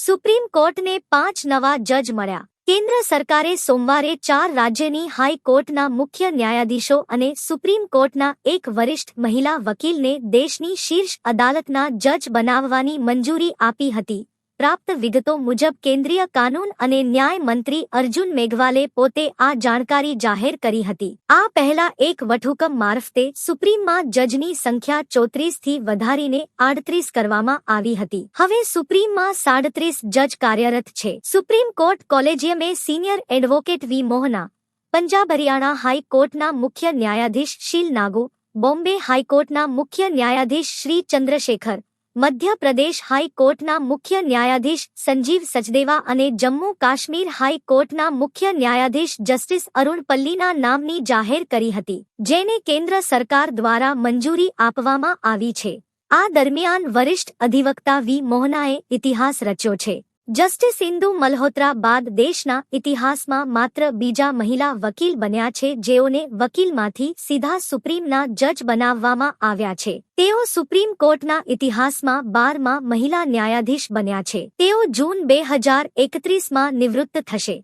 Supreme કોર્ટને 5 નવા જજ મળ્યા. કેન્દ્ર સરકારે સોમવારે 4 રાજ્યની હાઈકોર્ટના મુખ્ય ન્યાયાધીશો અને સુપ્રીમ કોર્ટના એક વરિષ્ઠ મહિલા વકીલને દેશની શીર્ષ અદાલતના જજ બનાવવાની મંજૂરી આપી હતી. પ્રાપ્ત વિગતો મુજબ કેન્દ્રીય કાનૂન અને ન્યાય મંત્રી અર્જુન મેઘવાલે પોતે આ જાણકારી જાહેર કરી હતી. આ પહેલા એક વટહુકમ મારફતે સુપ્રીમમાં જજની સંખ્યા 34થી વધારીને 38 કરવામાં આવી હતી. હવે સુપ્રીમમાં 37 જજ કાર્યરત છે. સુપ્રીમ કોર્ટ કોલેજિયમે સિનિયર એડવોકેટ વી મોહના, પંજાબ હરિયાણા હાઈકોર્ટના મુખ્ય ન્યાયાધીશ શીલ નાગુ, બોમ્બે હાઈકોર્ટના મુખ્ય ન્યાયાધીશ શ્રી ચંદ્રશેખર, મધ્ય પ્રદેશ હાઈકોર્ટના મુખ્ય ન્યાયાધીશ સંજીવ સચદેવા અને જમ્મુ કાશ્મીર હાઈકોર્ટના મુખ્ય ન્યાયાધીશ જસ્ટિસ અરુણ પલ્લીના નામની જાહેર કરી હતી, જેને કેન્દ્ર સરકાર દ્વારા મંજૂરી આપવામાં આવી છે. આ દરમિયાન વરિષ્ઠ અધિવક્તા વી મોહનાએ ઇતિહાસ રચ્યો છે. જસ્ટિસ ઇન્દુ મલ્હોત્રા બાદ દેશના ઇતિહાસમાં માત્ર બીજા મહિલા વકીલ બન્યા છે જેઓને વકીલમાંથી સીધા સુપ્રીમના જજ બનાવવામાં આવ્યા છે. તેઓ સુપ્રીમ કોર્ટના ઇતિહાસમાં 12મા મહિલા ન્યાયાધીશ બન્યા છે. તેઓ જૂન 2031માં નિવૃત્ત થશે.